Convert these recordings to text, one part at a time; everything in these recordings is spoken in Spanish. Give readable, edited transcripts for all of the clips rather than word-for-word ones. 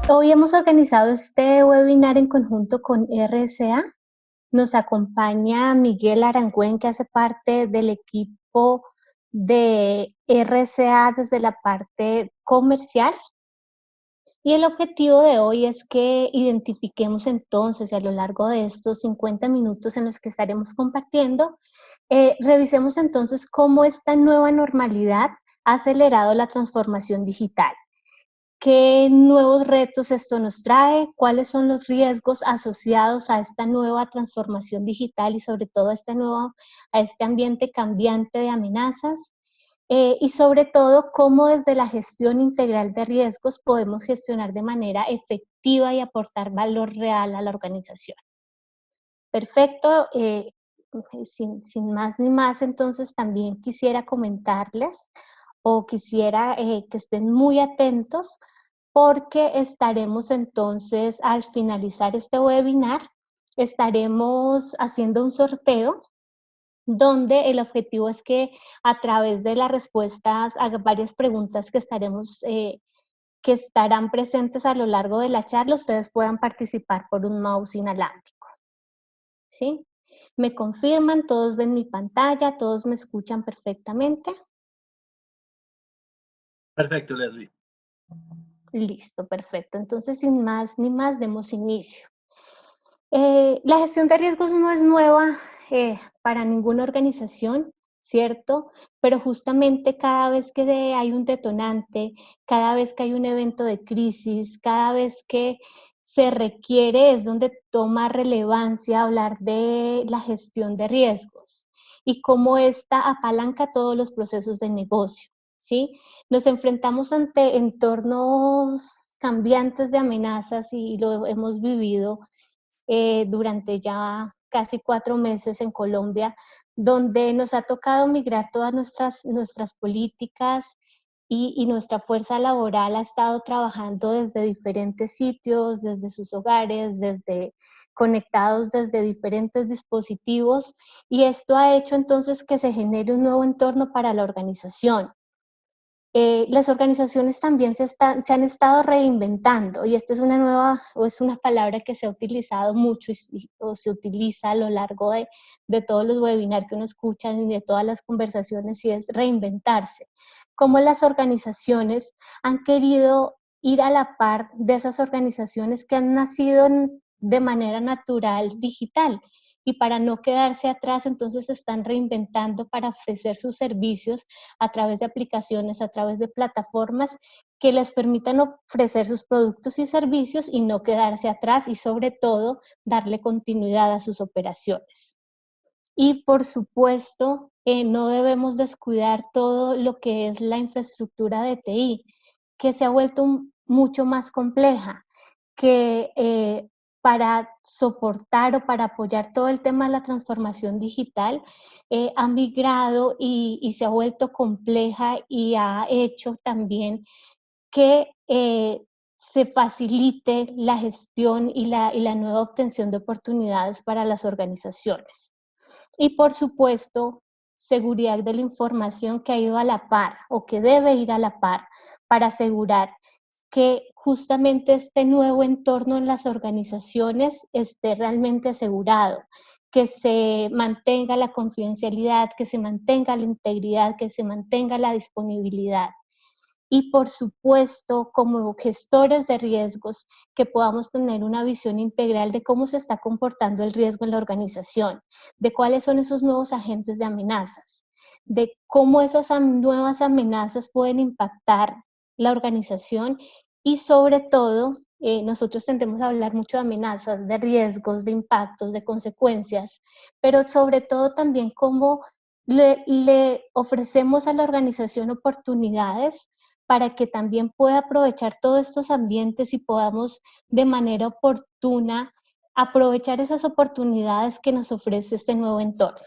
Hoy hemos organizado este webinar en conjunto con RSA. Nos acompaña Miguel Arangüen, que hace parte del equipo de RSA desde la parte comercial. Y el objetivo de hoy es que identifiquemos entonces, a lo largo de estos 50 minutos en los que estaremos compartiendo, revisemos entonces cómo esta nueva normalidad ha acelerado la transformación digital. ¿Qué nuevos retos esto nos trae? ¿Cuáles son los riesgos asociados a esta nueva transformación digital y sobre todo a este ambiente cambiante de amenazas? Y sobre todo, cómo desde la gestión integral de riesgos podemos gestionar de manera efectiva y aportar valor real a la organización. Perfecto. Sin más ni más, entonces también quisiera comentarles o quisiera que estén muy atentos porque estaremos entonces, al finalizar este webinar, estaremos haciendo un sorteo donde el objetivo es que a través de las respuestas a varias preguntas que estarán presentes a lo largo de la charla, ustedes puedan participar por un mouse inalámbrico, ¿sí? ¿Me confirman? ¿Todos ven mi pantalla? ¿Todos me escuchan perfectamente? Perfecto, Leslie. Listo, perfecto. Entonces, sin más ni más, demos inicio. La gestión de riesgos no es nueva para ninguna organización, ¿cierto? Pero justamente cada vez que hay un detonante, cada vez que hay un evento de crisis, cada vez que se requiere es donde toma relevancia hablar de la gestión de riesgos y cómo esta apalanca todos los procesos de negocio, ¿sí? Nos enfrentamos ante entornos cambiantes de amenazas y lo hemos vivido durante ya casi 4 meses en Colombia, donde nos ha tocado migrar todas nuestras políticas y nuestra fuerza laboral ha estado trabajando desde diferentes sitios, desde sus hogares, conectados desde diferentes dispositivos, y esto ha hecho entonces que se genere un nuevo entorno para la organización. Las organizaciones también se han estado reinventando, y esta es es una palabra que se ha utilizado mucho o se utiliza a lo largo de todos los webinars que uno escucha y de todas las conversaciones, y es reinventarse. Cómo las organizaciones han querido ir a la par de esas organizaciones que han nacido de manera natural digital, y para no quedarse atrás, entonces se están reinventando para ofrecer sus servicios a través de aplicaciones, a través de plataformas que les permitan ofrecer sus productos y servicios y no quedarse atrás, y sobre todo darle continuidad a sus operaciones. Y por supuesto, no debemos descuidar todo lo que es la infraestructura de TI, que se ha vuelto mucho más compleja, que para soportar o para apoyar todo el tema de la transformación digital, ha migrado y se ha vuelto compleja, y ha hecho también que se facilite la gestión y la nueva obtención de oportunidades para las organizaciones. Y por supuesto, seguridad de la información, que ha ido a la par o que debe ir a la par para asegurar que justamente este nuevo entorno en las organizaciones esté realmente asegurado, que se mantenga la confidencialidad, que se mantenga la integridad, que se mantenga la disponibilidad. Y por supuesto, como gestores de riesgos, que podamos tener una visión integral de cómo se está comportando el riesgo en la organización, de cuáles son esos nuevos agentes de amenazas, de cómo esas nuevas amenazas pueden impactar la organización, y sobre todo, nosotros tendemos a hablar mucho de amenazas, de riesgos, de impactos, de consecuencias, pero sobre todo también cómo le ofrecemos a la organización oportunidades para que también pueda aprovechar todos estos ambientes y podamos de manera oportuna aprovechar esas oportunidades que nos ofrece este nuevo entorno.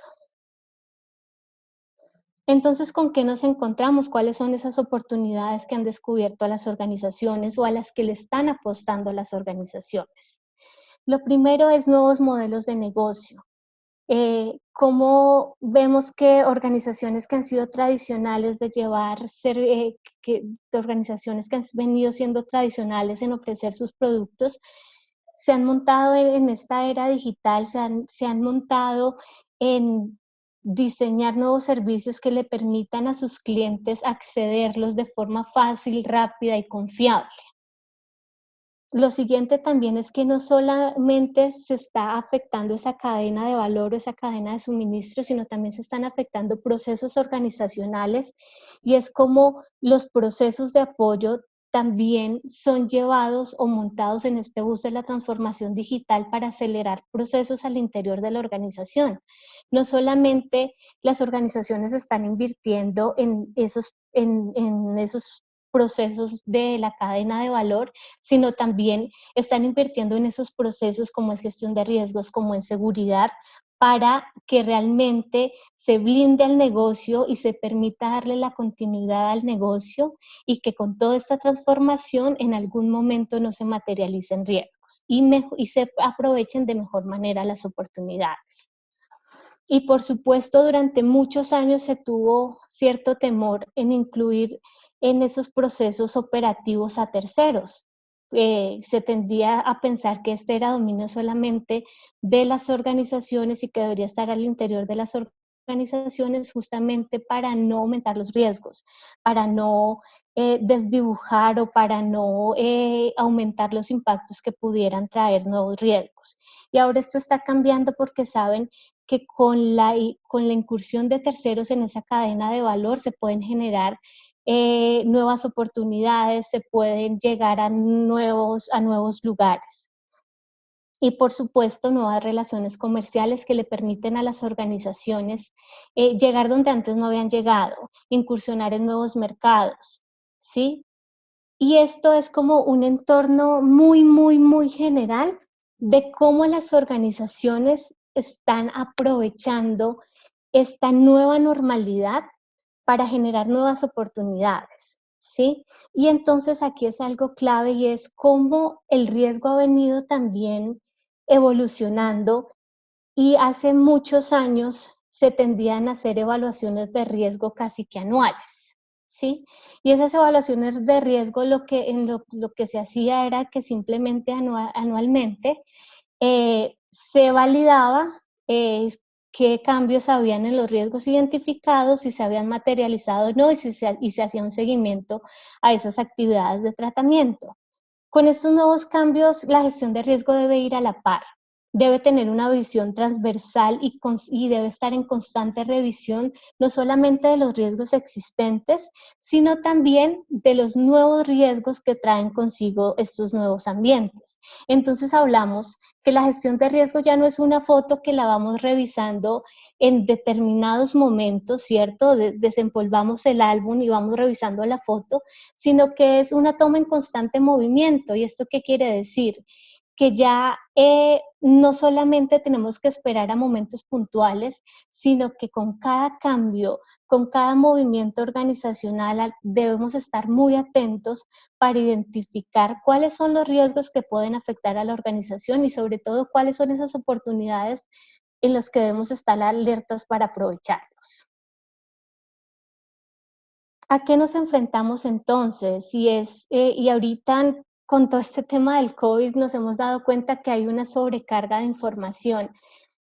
Entonces, ¿con qué nos encontramos? ¿Cuáles son esas oportunidades que han descubierto las organizaciones o a las que le están apostando las organizaciones? Lo primero es nuevos modelos de negocio. cómo vemos que organizaciones que han sido tradicionales de llevar, de organizaciones que han venido siendo tradicionales en ofrecer sus productos, se han montado en esta era digital, se han montado en diseñar nuevos servicios que le permitan a sus clientes accederlos de forma fácil, rápida y confiable. Lo siguiente también es que no solamente se está afectando esa cadena de valor o esa cadena de suministro, sino también se están afectando procesos organizacionales, y es como los procesos de apoyo también son llevados o montados en este bus de la transformación digital para acelerar procesos al interior de la organización. No solamente las organizaciones están invirtiendo en esos procesos de la cadena de valor, sino también están invirtiendo en esos procesos como en gestión de riesgos, como en seguridad, para que realmente se blinde al negocio y se permita darle la continuidad al negocio, y que con toda esta transformación en algún momento no se materialicen riesgos y se aprovechen de mejor manera las oportunidades. Y por supuesto, durante muchos años se tuvo cierto temor en incluir en esos procesos operativos a terceros. Se tendía a pensar que este era dominio solamente de las organizaciones y que debería estar al interior de las organizaciones, justamente para no aumentar los riesgos, para no desdibujar o para no aumentar los impactos que pudieran traer nuevos riesgos. Y ahora esto está cambiando porque saben que con la incursión de terceros en esa cadena de valor se pueden generar nuevas oportunidades, se pueden llegar a nuevos lugares. Y por supuesto, nuevas relaciones comerciales que le permiten a las organizaciones llegar donde antes no habían llegado, incursionar en nuevos mercados, ¿sí? Y esto es como un entorno muy, muy, muy general de cómo las organizaciones están aprovechando esta nueva normalidad para generar nuevas oportunidades, ¿sí? Y entonces aquí es algo clave, y es cómo el riesgo ha venido también evolucionando, y hace muchos años se tendían a hacer evaluaciones de riesgo casi que anuales, ¿sí? Y esas evaluaciones de riesgo lo que se hacía era que simplemente anualmente se validaba qué cambios habían en los riesgos identificados, si se habían materializado o no, y se hacía un seguimiento a esas actividades de tratamiento. Con estos nuevos cambios, la gestión de riesgo debe ir a la par, debe tener una visión transversal y debe estar en constante revisión, no solamente de los riesgos existentes, sino también de los nuevos riesgos que traen consigo estos nuevos ambientes. Entonces hablamos que la gestión de riesgo ya no es una foto que la vamos revisando en determinados momentos, ¿cierto? Desempolvamos el álbum y vamos revisando la foto, sino que es una toma en constante movimiento. ¿Y esto qué quiere decir? Que ya no solamente tenemos que esperar a momentos puntuales, sino que con cada cambio, con cada movimiento organizacional, debemos estar muy atentos para identificar cuáles son los riesgos que pueden afectar a la organización, y sobre todo cuáles son esas oportunidades en las que debemos estar alertas para aprovecharlos. ¿A qué nos enfrentamos entonces? Y ahorita con todo este tema del COVID nos hemos dado cuenta que hay una sobrecarga de información.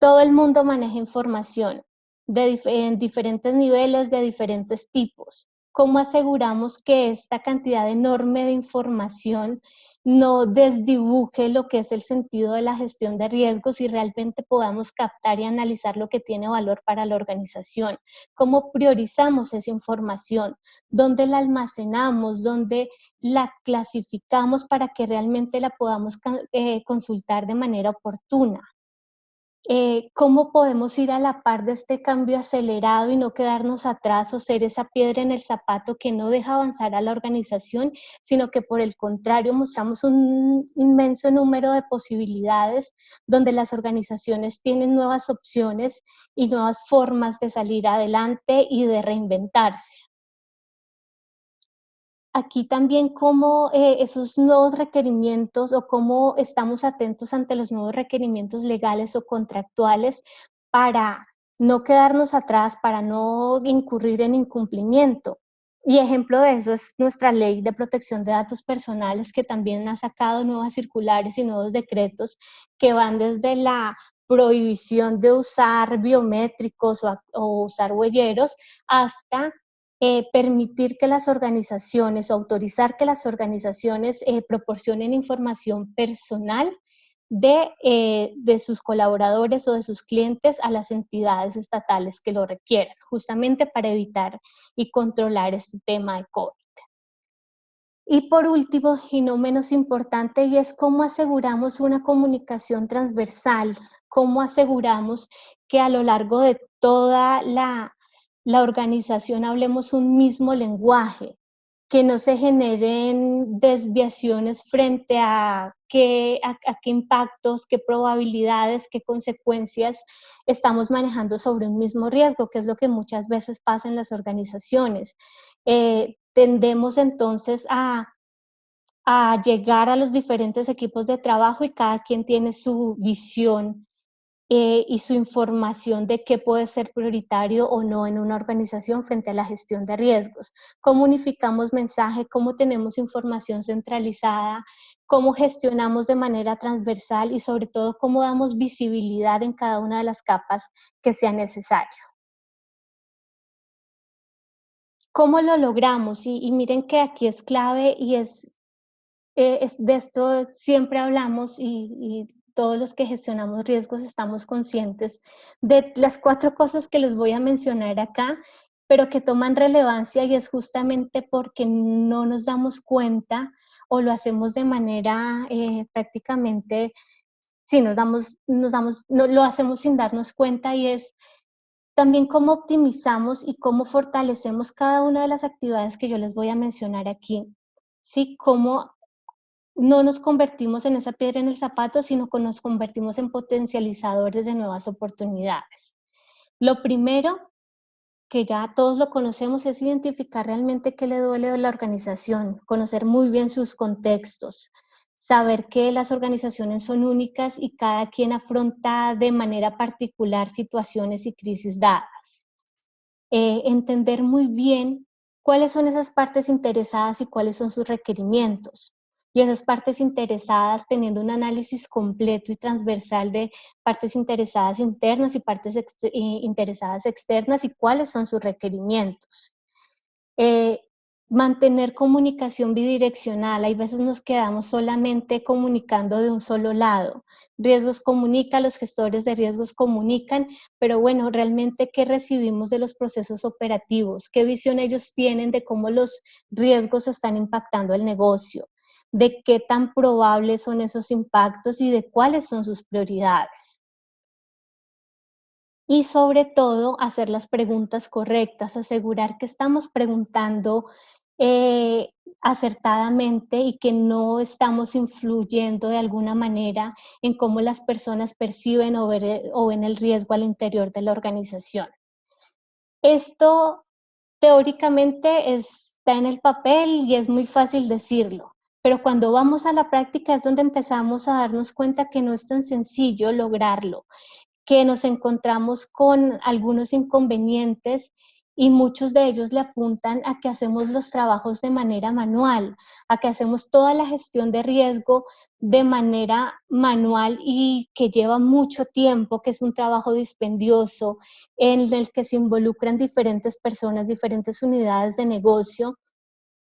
Todo el mundo maneja información en diferentes niveles, de diferentes tipos. ¿Cómo aseguramos que esta cantidad enorme de información no desdibuje lo que es el sentido de la gestión de riesgos y realmente podamos captar y analizar lo que tiene valor para la organización? ¿Cómo priorizamos esa información? ¿Dónde la almacenamos? ¿Dónde la clasificamos para que realmente la podamos consultar de manera oportuna? ¿Cómo podemos ir a la par de este cambio acelerado y no quedarnos atrás o ser esa piedra en el zapato que no deja avanzar a la organización, sino que por el contrario mostramos un inmenso número de posibilidades donde las organizaciones tienen nuevas opciones y nuevas formas de salir adelante y de reinventarse? Aquí también cómo esos nuevos requerimientos, o cómo estamos atentos ante los nuevos requerimientos legales o contractuales para no quedarnos atrás, para no incurrir en incumplimiento. Y ejemplo de eso es nuestra ley de protección de datos personales, que también ha sacado nuevas circulares y nuevos decretos que van desde la prohibición de usar biométricos o usar huelleros hasta permitir que las organizaciones o autorizar que las organizaciones proporcionen información personal de sus colaboradores o de sus clientes a las entidades estatales que lo requieran, justamente para evitar y controlar este tema de COVID. Y por último, y no menos importante, y es cómo aseguramos una comunicación transversal, cómo aseguramos que a lo largo de toda la organización hablemos un mismo lenguaje, que no se generen desviaciones frente a qué impactos, qué probabilidades, qué consecuencias estamos manejando sobre un mismo riesgo, que es lo que muchas veces pasa en las organizaciones. Tendemos entonces a llegar a los diferentes equipos de trabajo y cada quien tiene su visión y su información de qué puede ser prioritario o no en una organización frente a la gestión de riesgos. Cómo unificamos mensaje, cómo tenemos información centralizada, cómo gestionamos de manera transversal y sobre todo cómo damos visibilidad en cada una de las capas que sea necesario. ¿Cómo lo logramos? Y miren que aquí es clave y de esto siempre hablamos y todos los que gestionamos riesgos estamos conscientes de las 4 cosas que les voy a mencionar acá, pero que toman relevancia y es justamente porque no nos damos cuenta o lo hacemos de manera prácticamente, sí, no, lo hacemos sin darnos cuenta y es también cómo optimizamos y cómo fortalecemos cada una de las actividades que yo les voy a mencionar aquí. Sí, cómo no nos convertimos en esa piedra en el zapato, sino que nos convertimos en potencializadores de nuevas oportunidades. Lo primero, que ya todos lo conocemos, es identificar realmente qué le duele a la organización, conocer muy bien sus contextos, saber que las organizaciones son únicas y cada quien afronta de manera particular situaciones y crisis dadas. Entender muy bien cuáles son esas partes interesadas y cuáles son sus requerimientos. Y esas partes interesadas teniendo un análisis completo y transversal de partes interesadas internas y partes interesadas externas y cuáles son sus requerimientos. Eh, Mantener comunicación bidireccional. Hay veces nos quedamos solamente comunicando de un solo lado. Riesgos comunica, los gestores de riesgos comunican, pero bueno, realmente ¿qué recibimos de los procesos operativos? ¿Qué visión ellos tienen de cómo los riesgos están impactando el negocio? ¿De qué tan probables son esos impactos y de cuáles son sus prioridades? Y sobre todo, hacer las preguntas correctas, asegurar que estamos preguntando eh, acertadamente y que no estamos influyendo de alguna manera en cómo las personas perciben o ven el riesgo al interior de la organización. Esto teóricamente está en el papel y es muy fácil decirlo, pero cuando vamos a la práctica es donde empezamos a darnos cuenta que no es tan sencillo lograrlo, que nos encontramos con algunos inconvenientes y muchos de ellos le apuntan a que hacemos los trabajos de manera manual, a que hacemos toda la gestión de riesgo de manera manual y que lleva mucho tiempo, que es un trabajo dispendioso en el que se involucran diferentes personas, diferentes unidades de negocio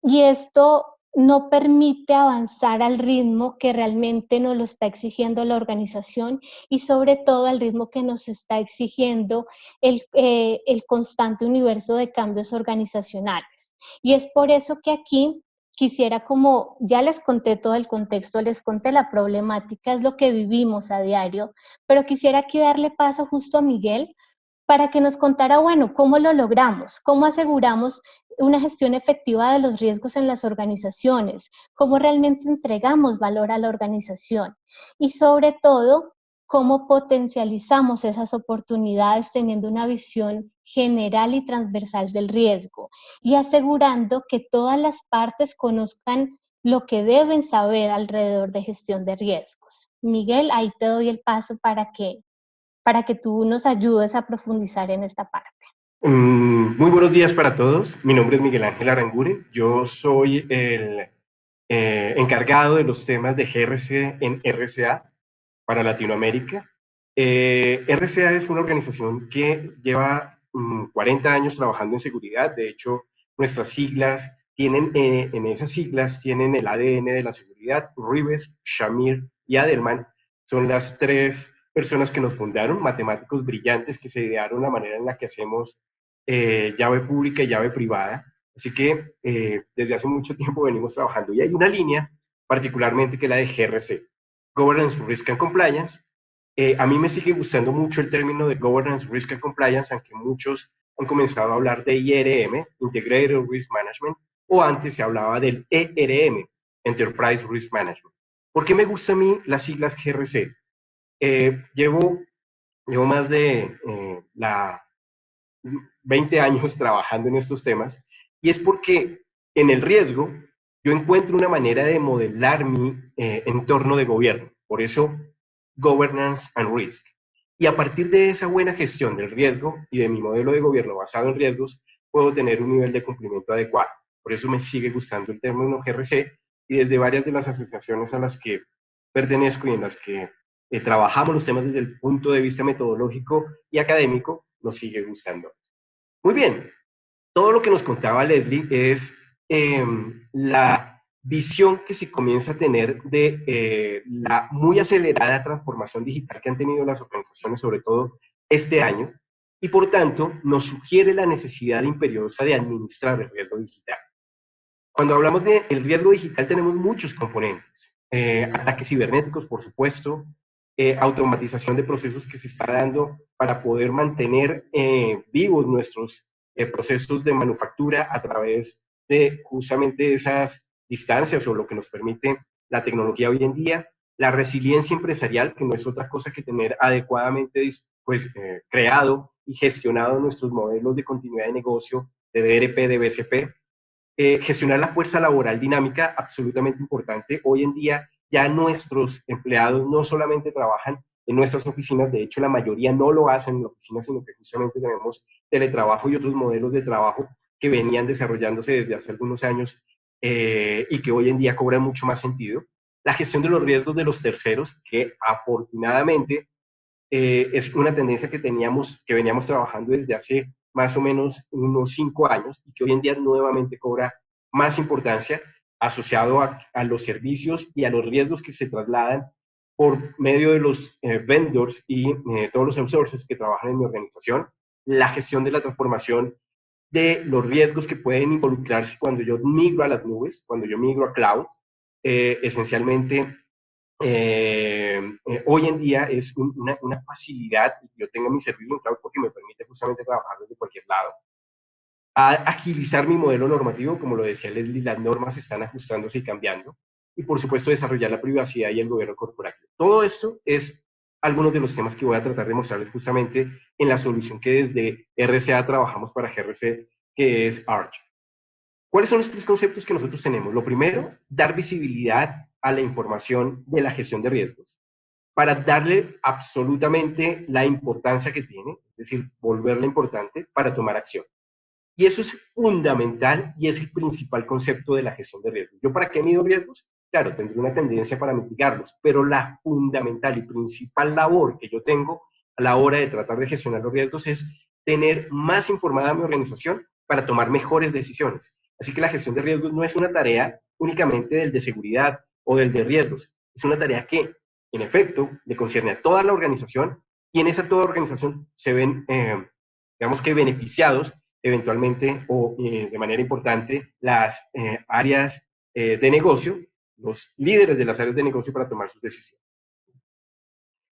y esto no permite avanzar al ritmo que realmente nos lo está exigiendo la organización y sobre todo al ritmo que nos está exigiendo el constante universo de cambios organizacionales. Y es por eso que aquí quisiera, como ya les conté todo el contexto, les conté la problemática, es lo que vivimos a diario, pero quisiera aquí darle paso justo a Miguel para que nos contara, bueno, cómo lo logramos, cómo aseguramos una gestión efectiva de los riesgos en las organizaciones, cómo realmente entregamos valor a la organización y sobre todo, cómo potencializamos esas oportunidades teniendo una visión general y transversal del riesgo y asegurando que todas las partes conozcan lo que deben saber alrededor de gestión de riesgos. Miguel, ahí te doy el paso para para que tú nos ayudes a profundizar en esta parte. Muy buenos días para todos. Mi nombre es Miguel Ángel Aranguren. Yo soy el encargado de los temas de GRC en RCA para Latinoamérica. RCA es una organización que lleva 40 años trabajando en seguridad. De hecho, nuestras siglas tienen, en esas siglas tienen el ADN de la seguridad. Rives, Shamir y Adelman son las tres personas que nos fundaron, matemáticos brillantes que se idearon la manera en la que hacemos llave pública y llave privada. Así que desde hace mucho tiempo venimos trabajando. Y hay una línea particularmente que es la de GRC, Governance, Risk and Compliance. A mí me sigue gustando mucho el término de Governance, Risk and Compliance, aunque muchos han comenzado a hablar de IRM, Integrated Risk Management, o antes se hablaba del ERM, Enterprise Risk Management. ¿Por qué me gusta a mí las siglas GRC? Llevo más de 20 años trabajando en estos temas, y es porque en el riesgo yo encuentro una manera de modelar mi entorno de gobierno. Por eso, Governance and Risk. Y a partir de esa buena gestión del riesgo y de mi modelo de gobierno basado en riesgos, puedo tener un nivel de cumplimiento adecuado. Por eso me sigue gustando el término GRC, y desde varias de las asociaciones a las que pertenezco y en las que trabajamos los temas desde el punto de vista metodológico y académico, nos sigue gustando. Muy bien, todo lo que nos contaba Leslie es la visión que se comienza a tener de la muy acelerada transformación digital que han tenido las organizaciones, sobre todo este año, y por tanto nos sugiere la necesidad imperiosa de administrar el riesgo digital. Cuando hablamos del riesgo digital tenemos muchos componentes, ataques cibernéticos, por supuesto, automatización de procesos que se está dando para poder mantener vivos nuestros procesos de manufactura a través de justamente esas distancias o lo que nos permite la tecnología hoy en día, la resiliencia empresarial, que no es otra cosa que tener adecuadamente creado y gestionado nuestros modelos de continuidad de negocio, de DRP, de BCP, gestionar la fuerza laboral dinámica, absolutamente importante. Hoy en día ya nuestros empleados no solamente trabajan en nuestras oficinas, de hecho la mayoría no lo hacen en la oficina, sino que justamente tenemos teletrabajo y otros modelos de trabajo que venían desarrollándose desde hace algunos años y que hoy en día cobran mucho más sentido. La gestión de los riesgos de los terceros, que afortunadamente es una tendencia que veníamos trabajando desde hace más o menos unos 5 años y que hoy en día nuevamente cobra más importancia asociado a los servicios y a los riesgos que se trasladan por medio de los vendors y todos los outsourcers que trabajan en mi organización, la gestión de la transformación de los riesgos que pueden involucrarse cuando yo migro a las nubes, cuando yo migro a cloud, esencialmente hoy en día es una facilidad que yo tenga mi servicio en cloud porque me permite justamente trabajar desde cualquier lado. A agilizar mi modelo normativo, como lo decía Leslie, las normas están ajustándose y cambiando. Y por supuesto desarrollar la privacidad y el gobierno corporativo. Todo esto es algunos de los temas que voy a tratar de mostrarles justamente en la solución que desde RCA trabajamos para GRC, que es Arch. ¿Cuáles son los 3 conceptos que nosotros tenemos? Lo primero, dar visibilidad a la información de la gestión de riesgos, para darle absolutamente la importancia que tiene, es decir, volverla importante para tomar acción. Y eso es fundamental y es el principal concepto de la gestión de riesgos. ¿Yo para qué mido riesgos? Claro, tendré una tendencia para mitigarlos, pero la fundamental y principal labor que yo tengo a la hora de tratar de gestionar los riesgos es tener más informada a mi organización para tomar mejores decisiones. Así que la gestión de riesgos no es una tarea únicamente del de seguridad o del de riesgos, es una tarea que, en efecto, le concierne a toda la organización y en esa toda organización se ven, digamos que beneficiados eventualmente o de manera importante las áreas de negocio, los líderes de las áreas de negocio para tomar sus decisiones.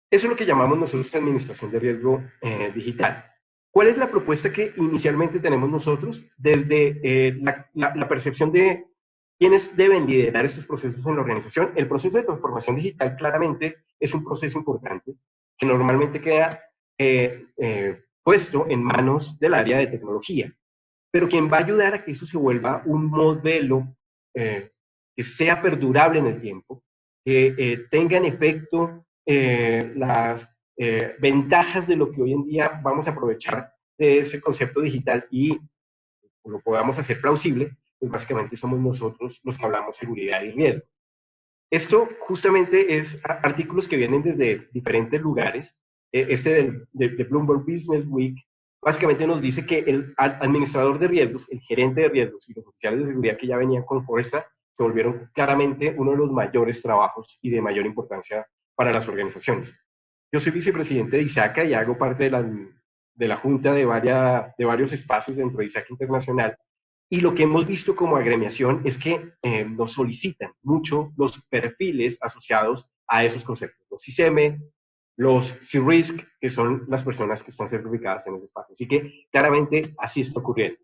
Eso es lo que llamamos nosotros administración de riesgo digital. ¿Cuál es la propuesta que inicialmente tenemos nosotros? Desde la percepción de quiénes deben liderar estos procesos en la organización. El proceso de transformación digital claramente es un proceso importante que normalmente queda puesto en manos del área de tecnología. Pero quien va a ayudar a que eso se vuelva un modelo que sea perdurable en el tiempo, que tenga en efecto las ventajas de lo que hoy en día vamos a aprovechar de ese concepto digital y lo podamos hacer plausible, pues básicamente somos nosotros los que hablamos seguridad y riesgo. Esto justamente es artículos que vienen desde diferentes lugares. De Bloomberg Business Week básicamente nos dice que el administrador de riesgos, el gerente de riesgos y los oficiales de seguridad que ya venían con fuerza se volvieron claramente uno de los mayores trabajos y de mayor importancia para las organizaciones. Yo soy vicepresidente de ISACA y hago parte de la junta de varios espacios dentro de ISACA Internacional. Y lo que hemos visto como agremiación es que nos solicitan mucho los perfiles asociados a esos conceptos, los CISM, los C-RISC, que son las personas que están certificadas en ese espacio. Así que claramente así está ocurriendo.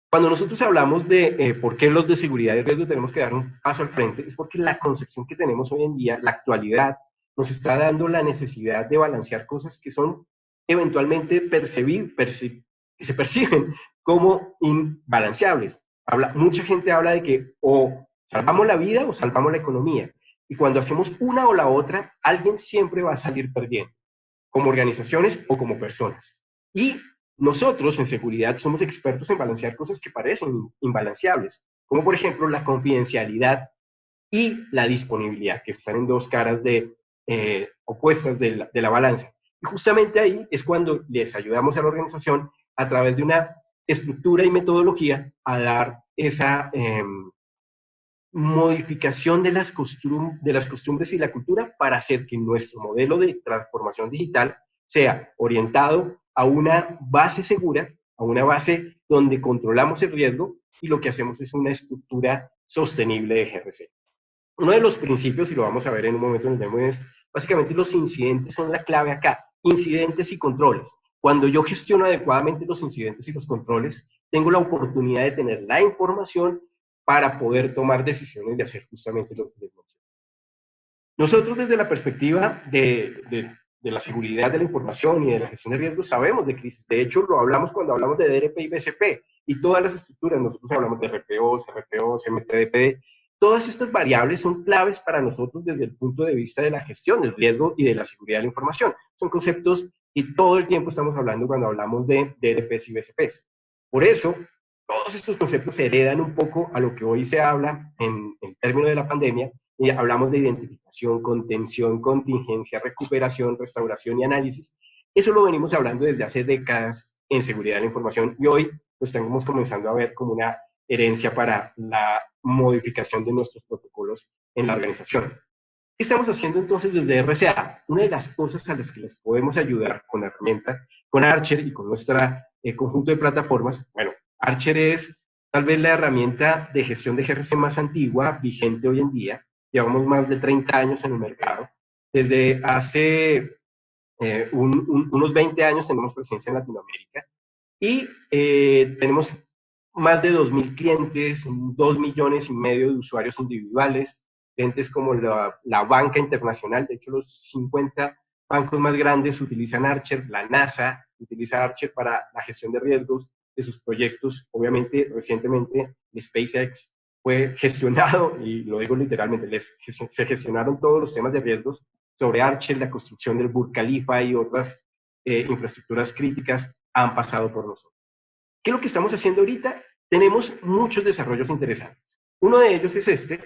Cuando nosotros hablamos de por qué los de seguridad y riesgo tenemos que dar un paso al frente, es porque la concepción que tenemos hoy en día, la actualidad, nos está dando la necesidad de balancear cosas que son eventualmente que se perciben como imbalanceables. Mucha gente habla de que o salvamos la vida o salvamos la economía. Y cuando hacemos una o la otra, alguien siempre va a salir perdiendo, como organizaciones o como personas. Y nosotros en seguridad somos expertos en balancear cosas que parecen imbalanceables, como por ejemplo la confidencialidad y la disponibilidad, que están en dos caras opuestas de la balanza. Y justamente ahí es cuando les ayudamos a la organización a través de una estructura y metodología a dar esa modificación de las costumbres y la cultura para hacer que nuestro modelo de transformación digital sea orientado a una base segura, a una base donde controlamos el riesgo y lo que hacemos es una estructura sostenible de GRC. Uno de los principios, y lo vamos a ver en un momento en el demo, es básicamente los incidentes son la clave acá, incidentes y controles. Cuando yo gestiono adecuadamente los incidentes y los controles, tengo la oportunidad de tener la información para poder tomar decisiones de hacer justamente lo que les mencioné. Nosotros desde la perspectiva de la seguridad de la información y de la gestión de riesgos sabemos de crisis. De hecho, lo hablamos cuando hablamos de DRP y BCP y todas las estructuras. Nosotros hablamos de RPOs, RPOs, MTDP. Todas estas variables son claves para nosotros desde el punto de vista de la gestión del riesgo y de la seguridad de la información. Son conceptos y todo el tiempo estamos hablando cuando hablamos de DRPs y BCPs. Por eso, todos estos conceptos se heredan un poco a lo que hoy se habla en términos de la pandemia, y hablamos de identificación, contención, contingencia, recuperación, restauración y análisis. Eso lo venimos hablando desde hace décadas en seguridad de la información y hoy lo estamos comenzando a ver como una herencia para la modificación de nuestros protocolos en la organización. ¿Qué estamos haciendo entonces desde RCA? Una de las cosas a las que les podemos ayudar con la herramienta, con Archer y con nuestro conjunto de plataformas, bueno, Archer es tal vez la herramienta de gestión de GRC más antigua, vigente hoy en día. Llevamos más de 30 años en el mercado. Desde hace unos 20 años tenemos presencia en Latinoamérica y tenemos más de 2.000 clientes, 2,5 millones de usuarios individuales, clientes como la banca internacional. De hecho, los 50 bancos más grandes utilizan Archer, la NASA utiliza Archer para la gestión de riesgos de sus proyectos. Obviamente, recientemente SpaceX fue gestionado, y lo digo literalmente, se gestionaron todos los temas de riesgos sobre Archer, la construcción del Burj Khalifa y otras infraestructuras críticas han pasado por nosotros. ¿Qué es lo que estamos haciendo ahorita? Tenemos muchos desarrollos interesantes. Uno de ellos es este.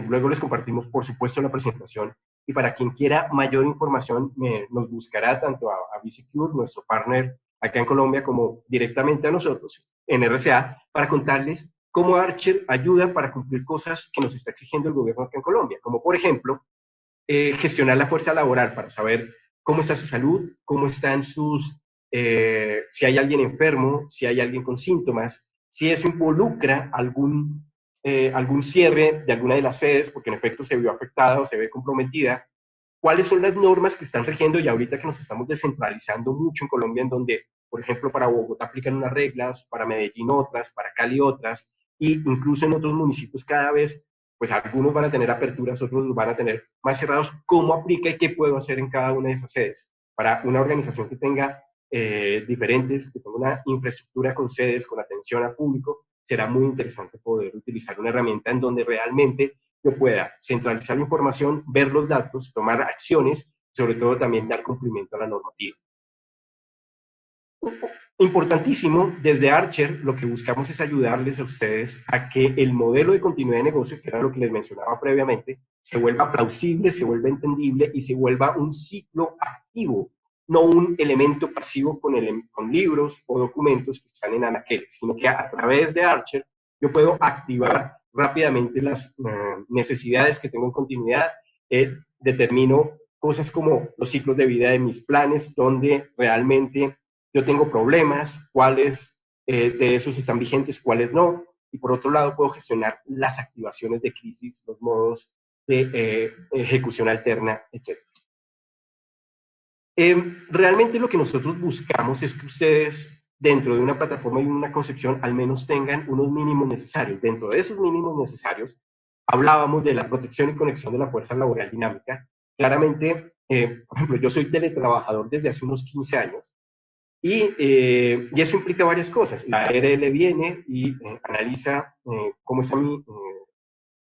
Luego les compartimos, por supuesto, la presentación. Y para quien quiera mayor información, nos buscará tanto a BCQ, nuestro partner acá en Colombia, como directamente a nosotros en RCA, para contarles cómo Archer ayuda para cumplir cosas que nos está exigiendo el gobierno acá en Colombia, como por ejemplo, gestionar la fuerza laboral para saber cómo está su salud, cómo están si hay alguien enfermo, si hay alguien con síntomas, si eso involucra algún cierre de alguna de las sedes, porque en efecto se vio afectada o se ve comprometida, cuáles son las normas que están rigiendo, y ahorita que nos estamos descentralizando mucho en Colombia, en donde, por ejemplo, para Bogotá aplican unas reglas, para Medellín otras, para Cali otras, y incluso en otros municipios cada vez, pues algunos van a tener aperturas, otros los van a tener más cerrados. ¿Cómo aplica y qué puedo hacer en cada una de esas sedes? Para una organización que tenga diferentes, que tenga una infraestructura con sedes, con atención al público, será muy interesante poder utilizar una herramienta en donde realmente yo pueda centralizar la información, ver los datos, tomar acciones sobre todo también dar cumplimiento a la normativa. Importantísimo, desde Archer lo que buscamos es ayudarles a ustedes a que el modelo de continuidad de negocio, que era lo que les mencionaba previamente, se vuelva plausible, se vuelva entendible y se vuelva un ciclo activo, no un elemento pasivo con libros o documentos que están en anaqueles, sino que a través de Archer yo puedo activar rápidamente las necesidades que tengo en continuidad, determino cosas como los ciclos de vida de mis planes, donde realmente yo tengo problemas, cuáles de esos están vigentes, cuáles no, y por otro lado puedo gestionar las activaciones de crisis, los modos de ejecución alterna, etc. Realmente lo que nosotros buscamos es que ustedes, dentro de una plataforma y una concepción, al menos tengan unos mínimos necesarios. Dentro de esos mínimos necesarios, hablábamos de la protección y conexión de la fuerza laboral dinámica. Claramente, por ejemplo, yo soy teletrabajador desde hace unos 15 años, y eso implica varias cosas. La ARL viene y analiza cómo está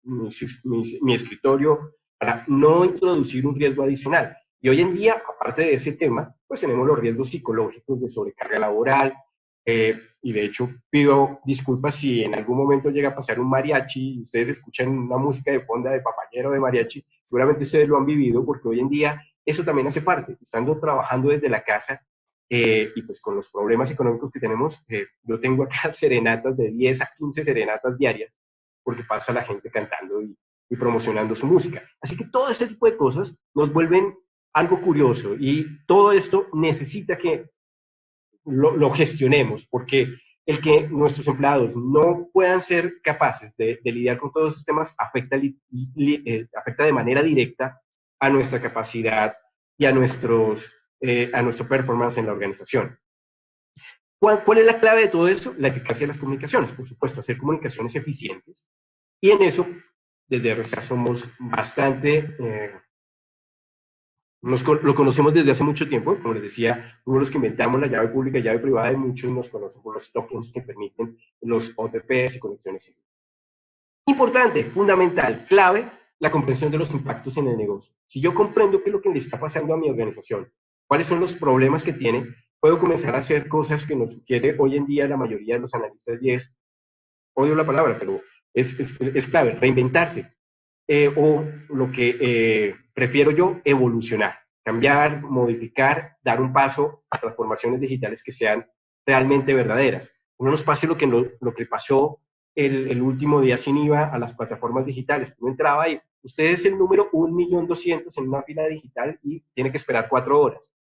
mi escritorio para no introducir un riesgo adicional. Y hoy en día, aparte de ese tema, pues tenemos los riesgos psicológicos de sobrecarga laboral, y de hecho pido disculpas si en algún momento llega a pasar un mariachi y ustedes escuchan una música de fonda de papayero de mariachi, seguramente ustedes lo han vivido porque hoy en día eso también hace parte. Estando trabajando desde la casa, y pues con los problemas económicos que tenemos, yo tengo acá serenatas de 10 a 15 serenatas diarias, porque pasa la gente cantando y promocionando su música. Así que todo este tipo de cosas nos vuelven algo curioso, y todo esto necesita que lo gestionemos, porque el que nuestros empleados no puedan ser capaces de lidiar con todos estos temas afecta de manera directa a nuestra capacidad y a nuestro performance en la organización. ¿Cuál es la clave de todo eso? La eficacia de las comunicaciones, por supuesto, hacer comunicaciones eficientes. Y en eso, desde RSA somos bastante, lo conocemos desde hace mucho tiempo. Como les decía, fuimos los que inventamos la llave pública y llave privada, y muchos nos conocen por los tokens que permiten los OTPs y conexiones. Importante, fundamental, clave, la comprensión de los impactos en el negocio. Si yo comprendo qué es lo que le está pasando a mi organización, cuáles son los problemas que tiene, puedo comenzar a hacer cosas que nos sugiere hoy en día la mayoría de los analistas, y es, odio la palabra, pero es clave, reinventarse. O lo que prefiero yo, evolucionar, cambiar, modificar, dar un paso a transformaciones digitales que sean realmente verdaderas. No nos pase lo que pasó el último día sin IVA a las plataformas digitales. Uno entraba y usted es el número 1.200.000 en una fila digital y tiene que esperar 4 horas.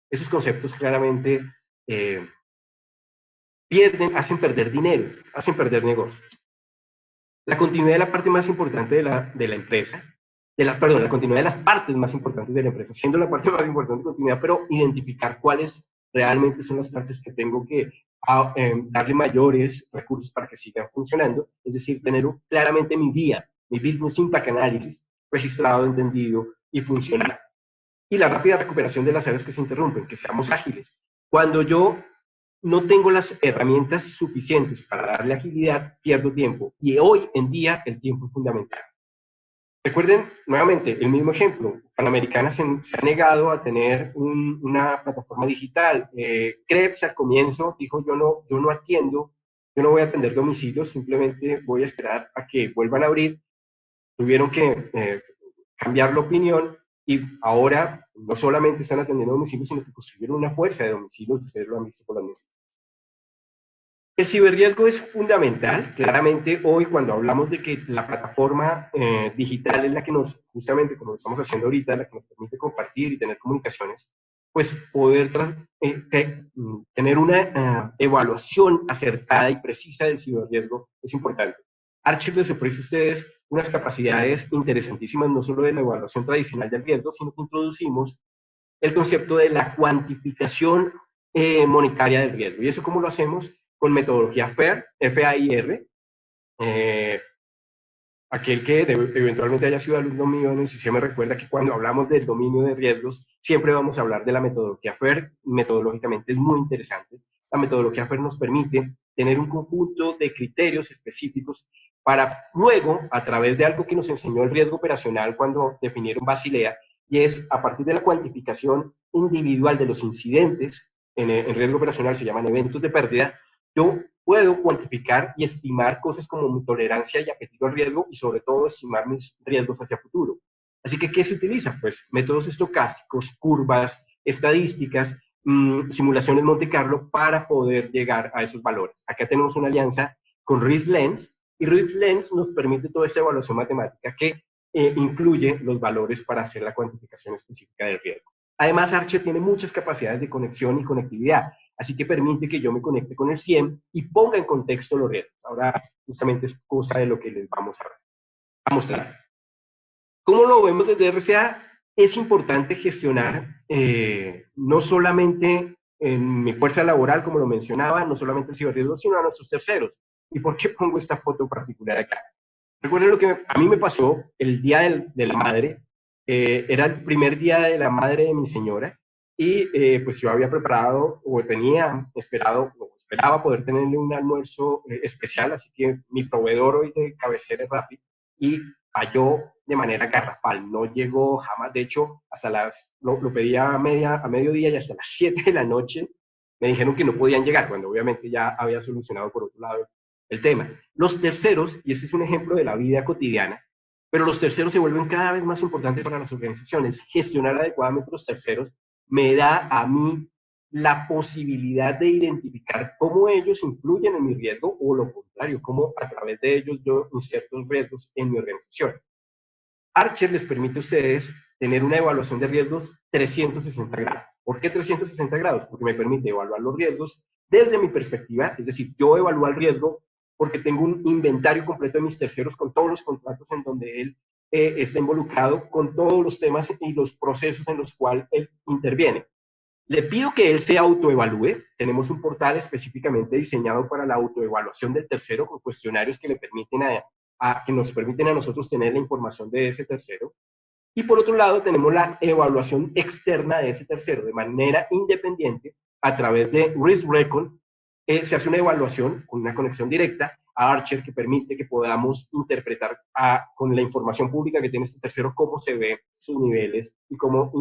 Esos conceptos claramente hacen perder dinero, hacen perder negocio. La continuidad de la parte más importante de la empresa, la continuidad de las partes más importantes de la empresa, siendo la parte más importante de continuidad, pero identificar cuáles realmente son las partes que tengo que darle mayores recursos para que sigan funcionando, es decir, tener claramente mi vía, mi Business Impact Analysis, registrado, entendido y funcional. Y la rápida recuperación de las áreas que se interrumpen, que seamos ágiles. Cuando yo no tengo las herramientas suficientes para darle agilidad, pierdo tiempo. Y hoy en día el tiempo es fundamental. Recuerden, nuevamente, el mismo ejemplo. Panamericana se ha negado a tener una plataforma digital. Krebs al comienzo dijo, yo no atiendo, yo no voy a atender domicilios, simplemente voy a esperar a que vuelvan a abrir. Tuvieron que cambiar la opinión, y ahora no solamente están atendiendo domicilios, sino que construyeron una fuerza de domicilios, ustedes lo han visto por la misma. El ciberriesgo es fundamental. Claramente hoy, cuando hablamos de que la plataforma digital es la que nos, justamente como lo estamos haciendo ahorita, la que nos permite compartir y tener comunicaciones, pues poder tener una evaluación acertada y precisa del ciberriesgo es importante. Archer les ofrece a ustedes unas capacidades interesantísimas, no solo de la evaluación tradicional del riesgo, sino que introducimos el concepto de la cuantificación monetaria del riesgo. ¿Y eso cómo lo hacemos? Con metodología FAIR, F-A-I-R. Aquel que eventualmente haya sido alumno mío en el CICE me recuerda que cuando hablamos del dominio de riesgos, siempre vamos a hablar de la metodología FAIR. Metodológicamente es muy interesante. La metodología FAIR nos permite tener un conjunto de criterios específicos para luego, a través de algo que nos enseñó el riesgo operacional cuando definieron Basilea, y es a partir de la cuantificación individual de los incidentes, en riesgo operacional se llaman eventos de pérdida, yo puedo cuantificar y estimar cosas como mi tolerancia y apetito al riesgo y sobre todo estimar mis riesgos hacia futuro. Así que, ¿qué se utiliza? Pues métodos estocásticos, curvas, estadísticas, simulaciones Monte Carlo para poder llegar a esos valores. Acá tenemos una alianza con RiskLens y RiskLens nos permite toda esta evaluación matemática que incluye los valores para hacer la cuantificación específica del riesgo. Además, Archer tiene muchas capacidades de conexión y conectividad, así que permite que yo me conecte con el CIEM y ponga en contexto los riesgos. Ahora, justamente es cosa de lo que les vamos a mostrar. ¿Cómo lo vemos desde RCA? Es importante gestionar no solamente en mi fuerza laboral, como lo mencionaba, no solamente el ciberriesgo, sino a nuestros terceros. ¿Y por qué pongo esta foto particular acá? Recuerden lo que a mí me pasó el día de la madre. Era el primer día de la madre de mi señora y pues yo había preparado o tenía esperado o esperaba poder tenerle un almuerzo especial, así que mi proveedor hoy de cabecera es Rappi y falló de manera garrafal, no llegó jamás. De hecho, hasta lo pedía a mediodía y hasta las 7 de la noche me dijeron que no podían llegar, cuando obviamente ya había solucionado por otro lado el tema. Los terceros, y este es un ejemplo de la vida cotidiana, pero los terceros se vuelven cada vez más importantes para las organizaciones. Gestionar adecuadamente los terceros me da a mí la posibilidad de identificar cómo ellos influyen en mi riesgo o lo contrario, cómo a través de ellos yo inserto riesgos en mi organización. Archer les permite a ustedes tener una evaluación de riesgos 360 grados. ¿Por qué 360 grados? Porque me permite evaluar los riesgos desde mi perspectiva, es decir, yo evalúo el riesgo porque tengo un inventario completo de mis terceros con todos los contratos en donde él está involucrado, con todos los temas y los procesos en los cuales él interviene. Le pido que él se autoevalúe. Tenemos un portal específicamente diseñado para la autoevaluación del tercero con cuestionarios que le permiten que nos permiten a nosotros tener la información de ese tercero. Y por otro lado, tenemos la evaluación externa de ese tercero de manera independiente a través de RiskRecon. Se hace una evaluación con una conexión directa a Archer que permite que podamos interpretar con la información pública que tiene este tercero cómo se ve sus niveles y cómo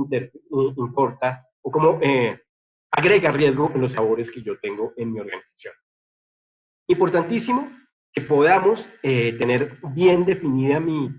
importa o cómo agrega riesgo en los sabores que yo tengo en mi organización. Importantísimo que podamos tener bien definida mi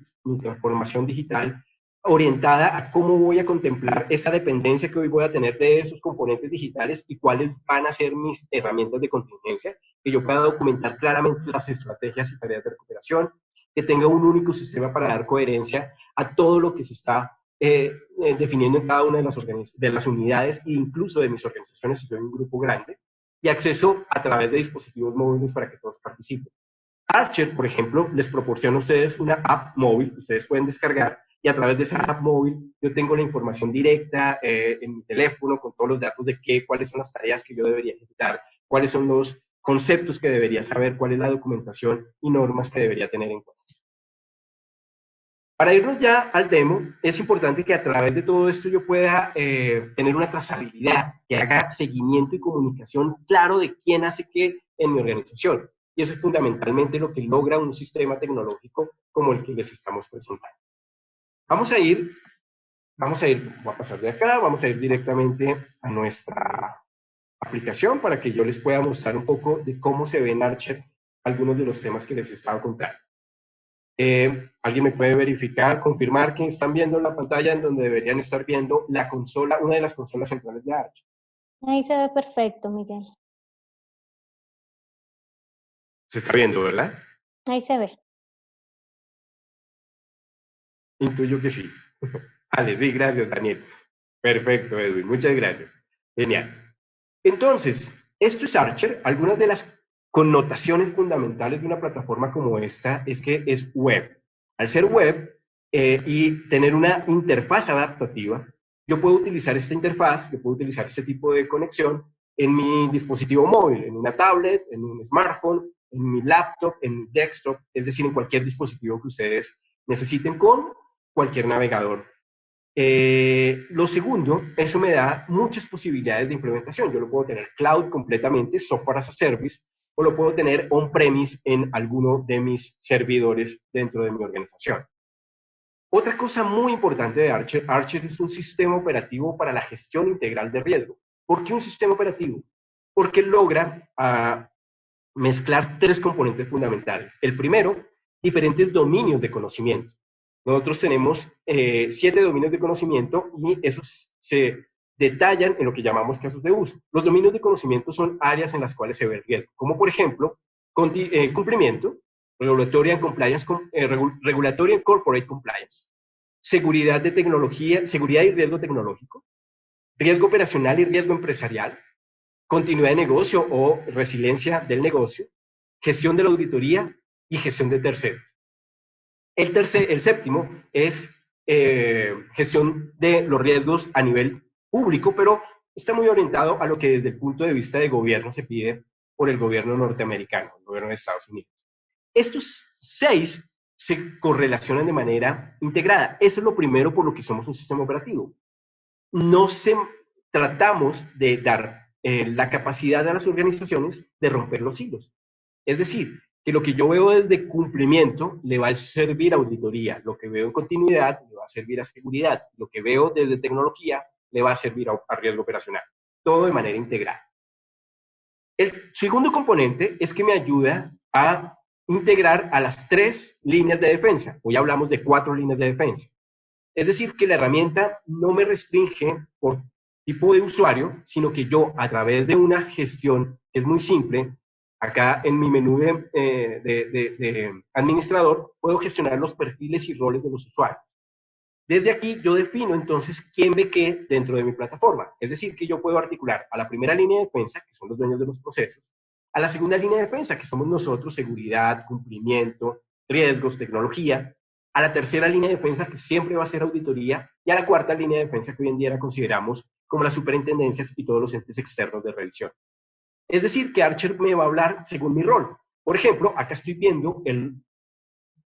transformación digital orientada a cómo voy a contemplar esa dependencia que hoy voy a tener de esos componentes digitales y cuáles van a ser mis herramientas de contingencia, que yo pueda documentar claramente las estrategias y tareas de recuperación, que tenga un único sistema para dar coherencia a todo lo que se está definiendo en cada una de las unidades e incluso de mis organizaciones si soy un grupo grande, y acceso a través de dispositivos móviles para que todos participen. Archer, por ejemplo, les proporciona a ustedes una app móvil que ustedes pueden descargar y a través de esa app móvil yo tengo la información directa en mi teléfono con todos los datos de cuáles son las tareas que yo debería ejecutar, cuáles son los conceptos que debería saber, cuál es la documentación y normas que debería tener en cuenta. Para irnos ya al demo, es importante que a través de todo esto yo pueda tener una trazabilidad que haga seguimiento y comunicación claro de quién hace qué en mi organización. Y eso es fundamentalmente lo que logra un sistema tecnológico como el que les estamos presentando. Voy a pasar de acá, vamos a ir directamente a nuestra aplicación para que yo les pueda mostrar un poco de cómo se ve en Archer algunos de los temas que les estaba contando. ¿Alguien me puede verificar, confirmar que están viendo la pantalla en donde deberían estar viendo la consola, una de las consolas centrales de Archer? Ahí se ve perfecto, Miguel. Se está viendo, ¿verdad? Ahí se ve. Intuyo que sí. Vale, sí, gracias, Daniel. Perfecto, Edwin, muchas gracias. Genial. Entonces, esto es Archer. Algunas de las connotaciones fundamentales de una plataforma como esta es que es web. Al ser web y tener una interfaz adaptativa, yo puedo utilizar esta interfaz, yo puedo utilizar este tipo de conexión en mi dispositivo móvil, en una tablet, en un smartphone, en mi laptop, en mi desktop, es decir, en cualquier dispositivo que ustedes necesiten con cualquier navegador. Lo segundo, eso me da muchas posibilidades de implementación. Yo lo puedo tener cloud completamente, software as a service, o lo puedo tener on-premise en alguno de mis servidores dentro de mi organización. Otra cosa muy importante de Archer, Archer es un sistema operativo para la gestión integral de riesgo. ¿Por qué un sistema operativo? Porque logra mezclar tres componentes fundamentales. El primero, diferentes dominios de conocimiento. Nosotros tenemos 7 dominios de conocimiento y esos se detallan en lo que llamamos casos de uso. Los dominios de conocimiento son áreas en las cuales se ve el riesgo, como por ejemplo, cumplimiento, regulatory and compliance, regulatory and corporate compliance, seguridad de tecnología, seguridad y riesgo tecnológico, riesgo operacional y riesgo empresarial, continuidad de negocio o resiliencia del negocio, gestión de la auditoría y gestión de terceros. El séptimo es gestión de los riesgos a nivel público, pero está muy orientado a lo que desde el punto de vista de gobierno se pide por el gobierno norteamericano, el gobierno de Estados Unidos. Estos 6 se correlacionan de manera integrada. Eso es lo primero por lo que somos un sistema operativo. No tratamos de dar la capacidad a las organizaciones de romper los hilos. Es decir, que lo que yo veo desde cumplimiento le va a servir a auditoría, lo que veo en continuidad le va a servir a seguridad, lo que veo desde tecnología le va a servir a riesgo operacional. Todo de manera integral. El segundo componente es que me ayuda a integrar a las 3 líneas de defensa. Hoy hablamos de 4 líneas de defensa. Es decir, que la herramienta no me restringe por tipo de usuario, sino que yo, a través de una gestión que es muy simple, acá en mi menú de administrador, puedo gestionar los perfiles y roles de los usuarios. Desde aquí yo defino entonces quién ve qué dentro de mi plataforma. Es decir, que yo puedo articular a la primera línea de defensa, que son los dueños de los procesos, a la segunda línea de defensa, que somos nosotros, seguridad, cumplimiento, riesgos, tecnología, a la tercera línea de defensa, que siempre va a ser auditoría, y a la cuarta línea de defensa, que hoy en día la consideramos como las superintendencias y todos los entes externos de revisión. Es decir, que Archer me va a hablar según mi rol. Por ejemplo, acá estoy viendo el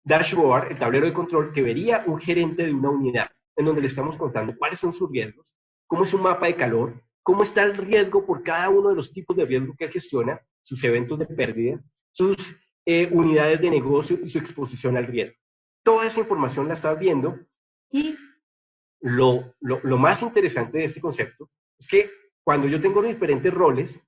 dashboard, el tablero de control que vería un gerente de una unidad, en donde le estamos contando cuáles son sus riesgos, cómo es un mapa de calor, cómo está el riesgo por cada uno de los tipos de riesgo que él gestiona, sus eventos de pérdida, sus unidades de negocio y su exposición al riesgo. Toda esa información la está viendo y lo más interesante de este concepto es que cuando yo tengo diferentes roles,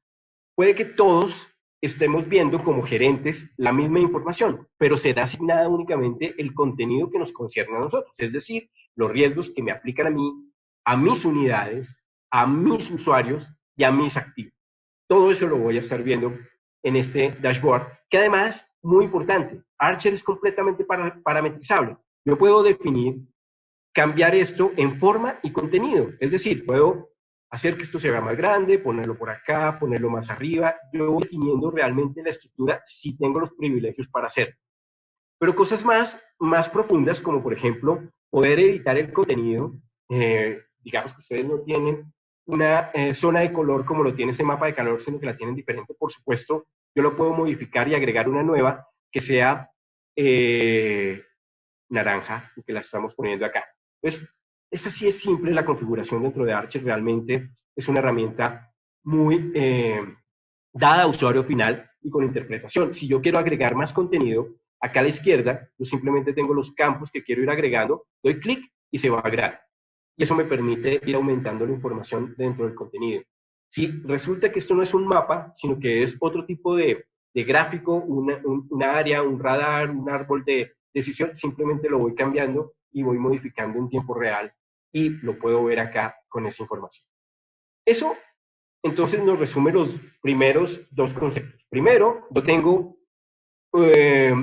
puede que todos estemos viendo como gerentes la misma información, pero será asignada únicamente el contenido que nos concierne a nosotros, es decir, los riesgos que me aplican a mí, a mis unidades, a mis usuarios y a mis activos. Todo eso lo voy a estar viendo en este dashboard, que además, muy importante, Archer es completamente parametrizable. Yo puedo definir, cambiar esto en forma y contenido, es decir, puedo hacer que esto se vea más grande, ponerlo por acá, ponerlo más arriba. Yo voy definiendo realmente la estructura si tengo los privilegios para hacerlo. Pero cosas más profundas, como por ejemplo, poder editar el contenido. Digamos que ustedes no tienen una zona de color como lo tiene ese mapa de calor, sino que la tienen diferente. Por supuesto, yo lo puedo modificar y agregar una nueva que sea naranja, que la estamos poniendo acá. Entonces, esta sí es simple, la configuración dentro de Archer realmente es una herramienta muy dada a usuario final y con interpretación. Si yo quiero agregar más contenido, acá a la izquierda, yo simplemente tengo los campos que quiero ir agregando, doy clic y se va a agregar. Y eso me permite ir aumentando la información dentro del contenido. Si resulta que esto no es un mapa, sino que es otro tipo de gráfico, una área, un radar, un árbol de decisión, simplemente lo voy cambiando y voy modificando en tiempo real y lo puedo ver acá con esa información. Eso entonces nos resume los primeros 2 conceptos. Primero, yo tengo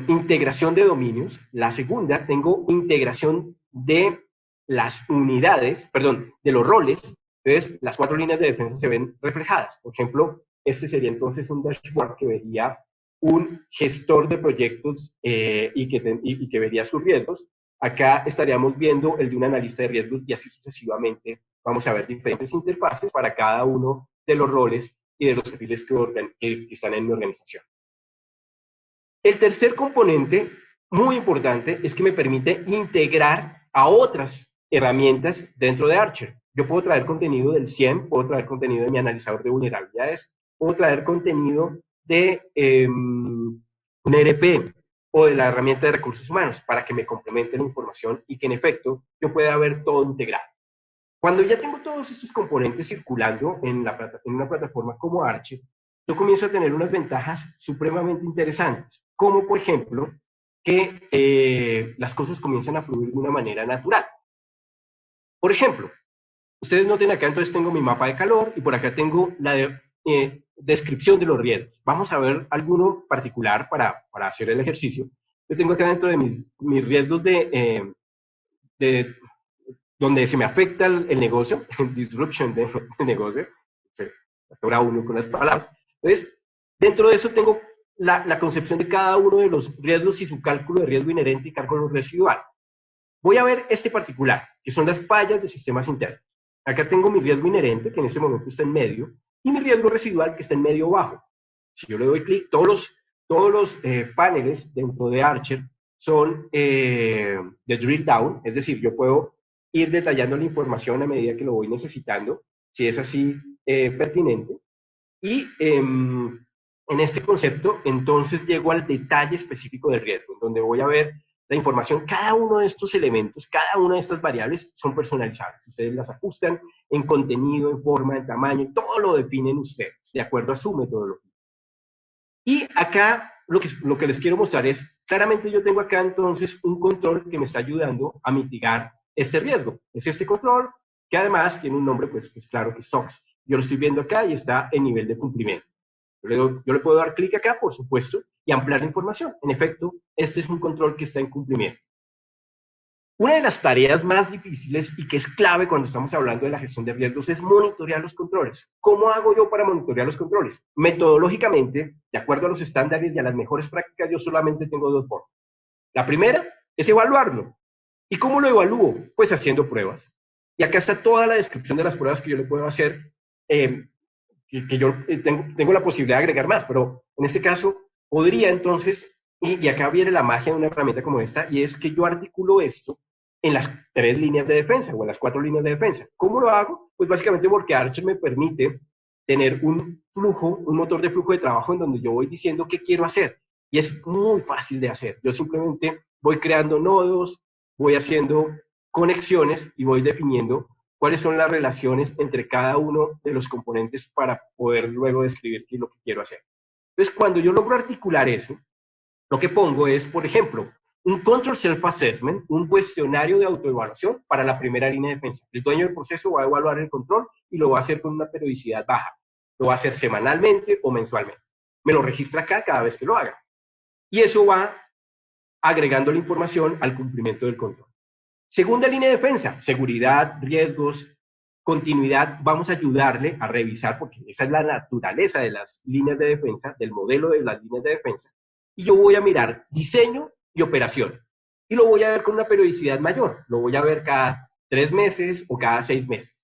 integración de dominios. La segunda, tengo integración de las unidades, perdón, de los roles. Entonces, las 4 líneas de defensa se ven reflejadas. Por ejemplo, este sería entonces un dashboard que vería un gestor de proyectos y que vería sus riesgos. Acá estaríamos viendo el de un analista de riesgos y así sucesivamente. Vamos a ver diferentes interfaces para cada uno de los roles y de los perfiles que están en mi organización. El tercer componente, muy importante, es que me permite integrar a otras herramientas dentro de Archer. Yo puedo traer contenido del CIEM, puedo traer contenido de mi analizador de vulnerabilidades, puedo traer contenido de NRP, o de la herramienta de recursos humanos para que me complementen la información y que en efecto yo pueda ver todo integrado. Cuando ya tengo todos estos componentes circulando en una plataforma como Archer, yo comienzo a tener unas ventajas supremamente interesantes, como por ejemplo que las cosas comienzan a fluir de una manera natural. Por ejemplo, ustedes noten acá, entonces tengo mi mapa de calor y por acá tengo la descripción de los riesgos. Vamos a ver alguno particular para hacer el ejercicio. Yo tengo acá dentro de mis riesgos de donde se me afecta el negocio, disruption de negocio, se atora uno con las palabras. Entonces, dentro de eso tengo la concepción de cada uno de los riesgos y su cálculo de riesgo inherente y cálculo residual. Voy a ver este particular, que son las fallas de sistemas internos. Acá tengo mi riesgo inherente, que en este momento está en medio, y mi riesgo residual, que está en medio bajo. Si yo le doy clic, todos los paneles dentro de Archer son de drill down, es decir, yo puedo ir detallando la información a medida que lo voy necesitando, si es así pertinente. Y en este concepto, entonces llego al detalle específico del riesgo, en donde voy a ver la información, cada uno de estos elementos, cada una de estas variables son personalizables. Ustedes las ajustan en contenido, en forma, en tamaño, todo lo definen ustedes, de acuerdo a su metodología. Y acá lo que les quiero mostrar es, claramente yo tengo acá entonces un control que me está ayudando a mitigar este riesgo. Es este control que además tiene un nombre, pues es claro que es SOX. Yo lo estoy viendo acá y está en nivel de cumplimiento. Yo le puedo dar clic acá, por supuesto, y ampliar la información. En efecto, este es un control que está en cumplimiento. Una de las tareas más difíciles y que es clave cuando estamos hablando de la gestión de riesgos es monitorear los controles. ¿Cómo hago yo para monitorear los controles? Metodológicamente, de acuerdo a los estándares y a las mejores prácticas, yo solamente tengo dos formas. La primera es evaluarlo. ¿Y cómo lo evalúo? Pues haciendo pruebas. Y acá está toda la descripción de las pruebas que yo le puedo hacer, que yo tengo la posibilidad de agregar más, pero en este caso podría entonces, y acá viene la magia de una herramienta como esta, y es que yo articulo esto en las 3 líneas de defensa o en las 4 líneas de defensa. ¿Cómo lo hago? Pues básicamente porque Archer me permite tener un flujo, un motor de flujo de trabajo en donde yo voy diciendo qué quiero hacer. Y es muy fácil de hacer. Yo simplemente voy creando nodos, voy haciendo conexiones y voy definiendo cuáles son las relaciones entre cada uno de los componentes para poder luego describir qué es lo que quiero hacer. Entonces, cuando yo logro articular eso, lo que pongo es, por ejemplo, un Control Self-Assessment, un cuestionario de autoevaluación para la primera línea de defensa. El dueño del proceso va a evaluar el control y lo va a hacer con una periodicidad baja. Lo va a hacer semanalmente o mensualmente. Me lo registra acá cada vez que lo haga. Y eso va agregando la información al cumplimiento del control. Segunda línea de defensa, seguridad, riesgos, continuidad. Vamos a ayudarle a revisar, porque esa es la naturaleza de las líneas de defensa, del modelo de las líneas de defensa. Y yo voy a mirar diseño y operación. Y lo voy a ver con una periodicidad mayor. Lo voy a ver cada 3 meses o cada 6 meses.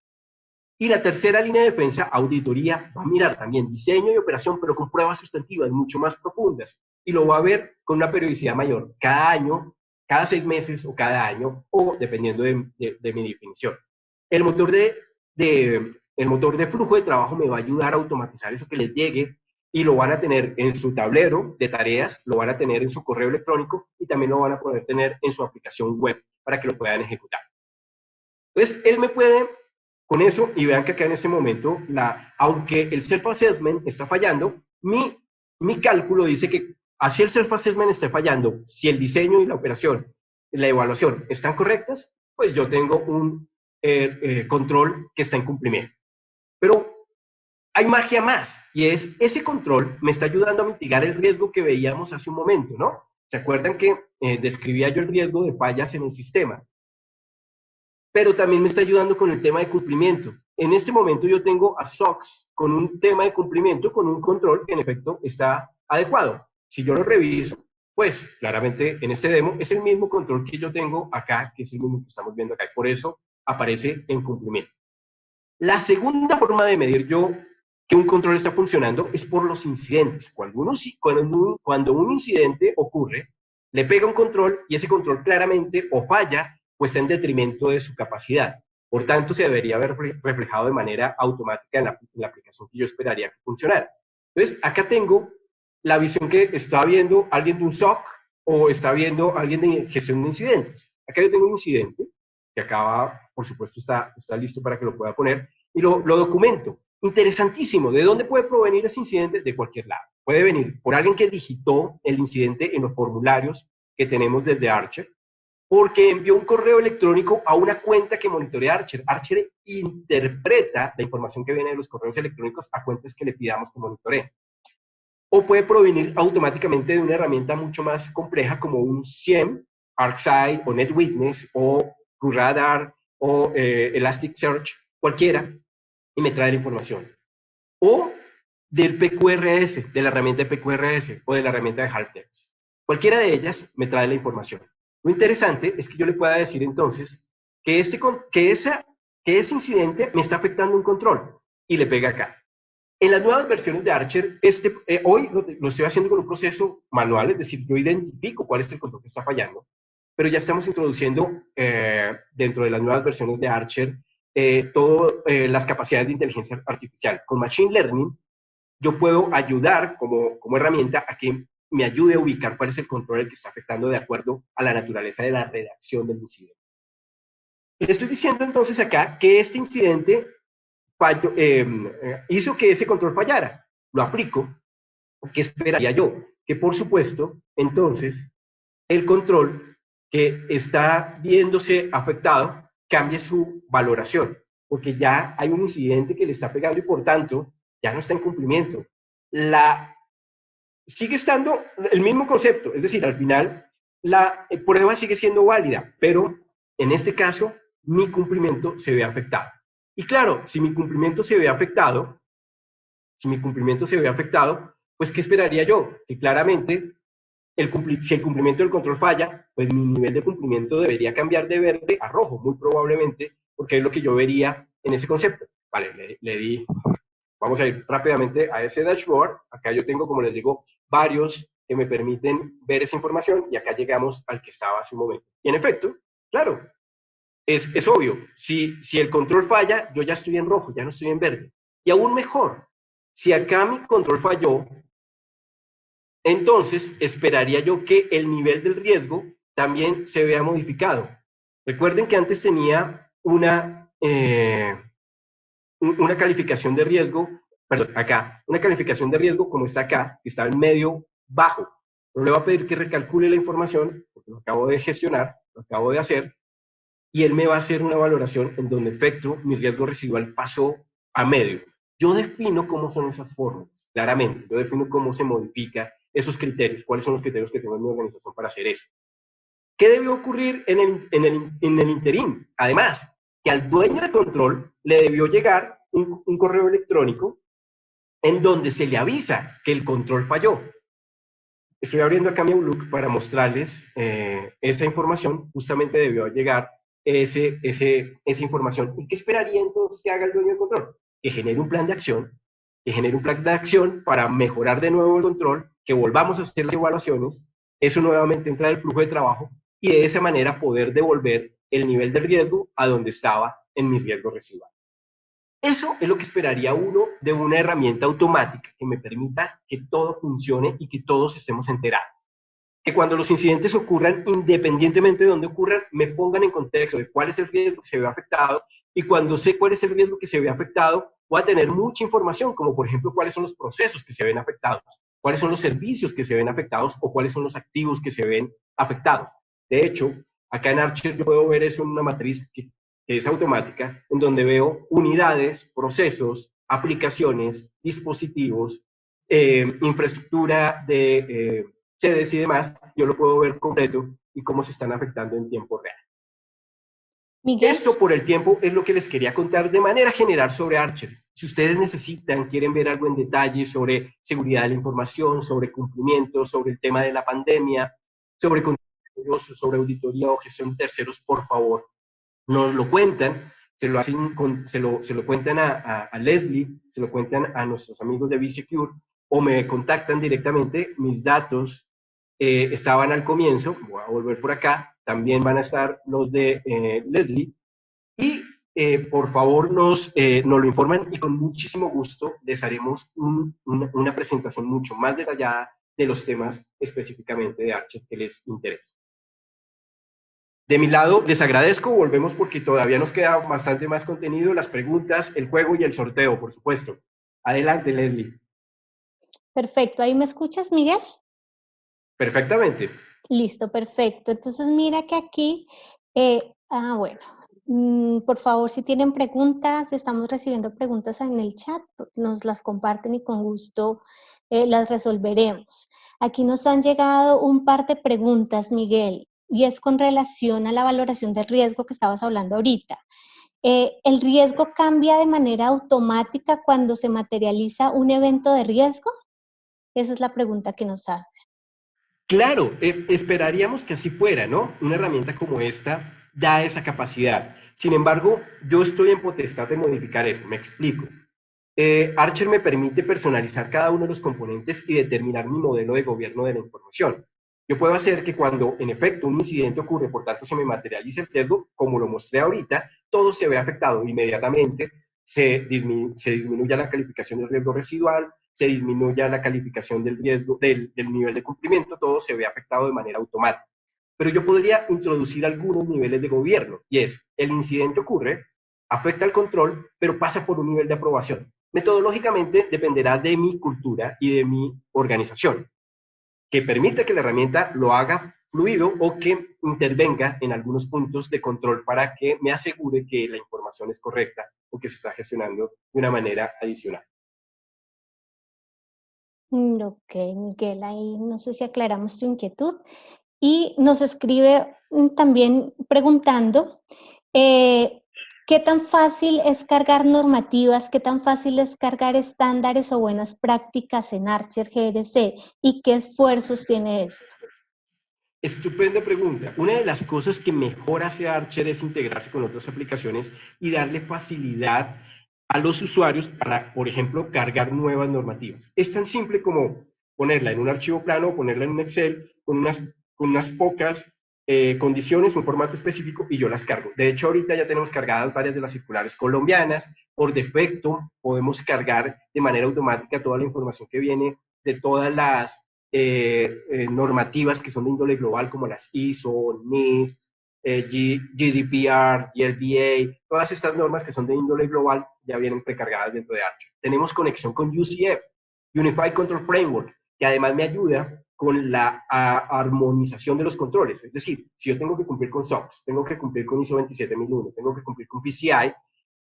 Y la tercera línea de defensa, auditoría, va a mirar también diseño y operación, pero con pruebas sustantivas mucho más profundas. Y lo va a ver con una periodicidad mayor, cada año, cada 6 meses o cada año, o dependiendo de mi definición. El motor de flujo de trabajo me va a ayudar a automatizar eso que les llegue y lo van a tener en su tablero de tareas, lo van a tener en su correo electrónico y también lo van a poder tener en su aplicación web para que lo puedan ejecutar. Entonces, él me puede, con eso, y vean que acá en este momento, aunque el self-assessment está fallando, mi cálculo dice que así el self-assessment esté fallando, si el diseño y la operación, la evaluación están correctas, pues yo tengo un control que está en cumplimiento. Pero hay magia más, y es ese control me está ayudando a mitigar el riesgo que veíamos hace un momento, ¿no? ¿Se acuerdan que describía yo el riesgo de fallas en el sistema? Pero también me está ayudando con el tema de cumplimiento. En este momento yo tengo a SOX con un tema de cumplimiento, con un control que en efecto está adecuado. Si yo lo reviso, pues claramente en este demo es el mismo control que yo tengo acá, que es el mismo que estamos viendo acá, y por eso aparece en cumplimiento. La segunda forma de medir yo que un control está funcionando es por los incidentes. Cuando un incidente ocurre, le pega un control y ese control claramente o falla o está en detrimento de su capacidad. Por tanto, se debería haber reflejado de manera automática en la aplicación que yo esperaría que funcionara. Entonces, acá tengo la visión que está viendo alguien de un SOC o está viendo alguien de gestión de incidentes. Acá yo tengo un incidente que acaba, por supuesto, está listo para que lo pueda poner, y lo documento. Interesantísimo. ¿De dónde puede provenir ese incidente? De cualquier lado. Puede venir por alguien que digitó el incidente en los formularios que tenemos desde Archer, porque envió un correo electrónico a una cuenta que monitorea Archer. Archer interpreta la información que viene de los correos electrónicos a cuentas que le pidamos que monitoree. O puede provenir automáticamente de una herramienta mucho más compleja como un SIEM, ArcSight o NetWitness o QRadar o Elasticsearch, cualquiera, y me trae la información. O del PQRS, de la herramienta de PQRS o de la herramienta de Helpdesk. Cualquiera de ellas me trae la información. Lo interesante es que yo le pueda decir entonces que ese incidente me está afectando un control y le pega acá. En las nuevas versiones de Archer, hoy lo estoy haciendo con un proceso manual, es decir, yo identifico cuál es el control que está fallando, pero ya estamos introduciendo dentro de las nuevas versiones de Archer todas las capacidades de inteligencia artificial. Con Machine Learning, yo puedo ayudar como herramienta a que me ayude a ubicar cuál es el control que está afectando de acuerdo a la naturaleza de la redacción del incidente. Le estoy diciendo entonces acá que este incidente hizo que ese control fallara. Lo aplico. ¿Qué esperaría yo? Que por supuesto, entonces, el control que está viéndose afectado cambie su valoración, porque ya hay un incidente que le está pegando y por tanto ya no está en cumplimiento. Sigue estando el mismo concepto, es decir, al final la prueba sigue siendo válida, pero en este caso mi cumplimiento se ve afectado. Y claro, si mi cumplimiento se ve afectado, pues ¿qué esperaría yo? Que claramente si el cumplimiento del control falla, pues mi nivel de cumplimiento debería cambiar de verde a rojo, muy probablemente, porque es lo que yo vería en ese concepto. Vale, le di. Vamos a ir rápidamente a ese dashboard. Acá yo tengo, como les digo, varios que me permiten ver esa información y acá llegamos al que estaba hace un momento. Y en efecto, claro, es obvio, si el control falla, yo ya estoy en rojo, ya no estoy en verde. Y aún mejor, si acá mi control falló, entonces esperaría yo que el nivel del riesgo también se vea modificado. Recuerden que antes tenía una calificación de riesgo, perdón, acá, una calificación de riesgo como está acá, que está en medio bajo. Pero le voy a pedir que recalcule la información, porque lo acabo de gestionar, lo acabo de hacer, y él me va a hacer una valoración en donde, en efecto, mi riesgo residual pasó a medio. Yo defino cómo son esas fórmulas, claramente. Yo defino cómo se modifica esos criterios, cuáles son los criterios que tengo en mi organización para hacer eso. ¿Qué debió ocurrir en el interín? Además, que al dueño de control le debió llegar un correo electrónico en donde se le avisa que el control falló. Estoy abriendo acá mi Outlook para mostrarles esa información. Justamente debió llegar esa información. ¿Y qué esperaría entonces que haga el dueño de control? Que genere un plan de acción, para mejorar de nuevo el control, que volvamos a hacer las evaluaciones, eso nuevamente entra en el flujo de trabajo y de esa manera poder devolver el nivel de riesgo a donde estaba en mi riesgo residual. Eso es lo que esperaría uno de una herramienta automática que me permita que todo funcione y que todos estemos enterados. Que cuando los incidentes ocurran, independientemente de dónde ocurran, me pongan en contexto de cuál es el riesgo que se ve afectado, y cuando sé cuál es el riesgo que se ve afectado, voy a tener mucha información, como por ejemplo cuáles son los procesos que se ven afectados, cuáles son los servicios que se ven afectados o cuáles son los activos que se ven afectados. De hecho, acá en Archer yo puedo ver eso en una matriz que es automática, en donde veo unidades, procesos, aplicaciones, dispositivos, infraestructura de sedes y demás, yo lo puedo ver completo y cómo se están afectando en tiempo real. Miguel. Esto por el tiempo es lo que les quería contar de manera general sobre Archer. Si ustedes necesitan, quieren ver algo en detalle sobre seguridad de la información, sobre cumplimiento, sobre el tema de la pandemia, sobre contenidos, sobre auditoría o gestión de terceros, por favor, nos lo cuentan, se lo cuentan a Leslie, se lo cuentan a nuestros amigos de B-Secure, o me contactan directamente. Mis datos estaban al comienzo, voy a volver por acá, también van a estar los de Leslie, y por favor nos lo informan y con muchísimo gusto les haremos una presentación mucho más detallada, de los temas específicamente de Archer que les interesa. De mi lado, les agradezco, volvemos porque todavía nos queda bastante más contenido, las preguntas, el juego y el sorteo, por supuesto. Adelante, Leslie. Perfecto, ¿ahí me escuchas, Miguel? Perfectamente. Listo, perfecto. Entonces mira que aquí, bueno, por favor, si tienen preguntas, estamos recibiendo preguntas en el chat, nos las comparten y con gusto las resolveremos. Aquí nos han llegado un par de preguntas, Miguel, y es con relación a la valoración del riesgo que estabas hablando ahorita. ¿El riesgo cambia de manera automática cuando se materializa un evento de riesgo? Esa es la pregunta que nos hace. Claro, esperaríamos que así fuera, ¿no? Una herramienta como esta da esa capacidad. Sin embargo, yo estoy en potestad de modificar eso, me explico. Archer me permite personalizar cada uno de los componentes y determinar mi modelo de gobierno de la información. Yo puedo hacer que cuando en efecto un incidente ocurre, por tanto se me materialice el riesgo, como lo mostré ahorita, todo se ve afectado inmediatamente, se disminuye la calificación del riesgo residual, se disminuya la calificación del riesgo, del nivel de cumplimiento, todo se ve afectado de manera automática. Pero yo podría introducir algunos niveles de gobierno, y es, el incidente ocurre, afecta el control, pero pasa por un nivel de aprobación. Metodológicamente dependerá de mi cultura y de mi organización, que permita que la herramienta lo haga fluido o que intervenga en algunos puntos de control para que me asegure que la información es correcta o que se está gestionando de una manera adicional. Ok, Miguel, ahí no sé si aclaramos tu inquietud. Y nos escribe también preguntando, ¿qué tan fácil es cargar normativas? ¿Qué tan fácil es cargar estándares o buenas prácticas en Archer GRC? ¿Y qué esfuerzos tiene esto? Estupenda pregunta. Una de las cosas que mejor hace Archer es integrarse con otras aplicaciones y darle facilidad a los usuarios para, por ejemplo, cargar nuevas normativas. Es tan simple como ponerla en un archivo plano, ponerla en un Excel con unas pocas condiciones, un formato específico y yo las cargo. De hecho, ahorita ya tenemos cargadas varias de las circulares colombianas. Por defecto, podemos cargar de manera automática toda la información que viene de todas las normativas que son de índole global, como las ISO, NIST, GDPR, GLBA, todas estas normas que son de índole global ya vienen precargadas dentro de Archer. Tenemos conexión con UCF, Unified Control Framework, que además me ayuda con la armonización de los controles. Es decir, si yo tengo que cumplir con SOX, tengo que cumplir con ISO 27001, tengo que cumplir con PCI,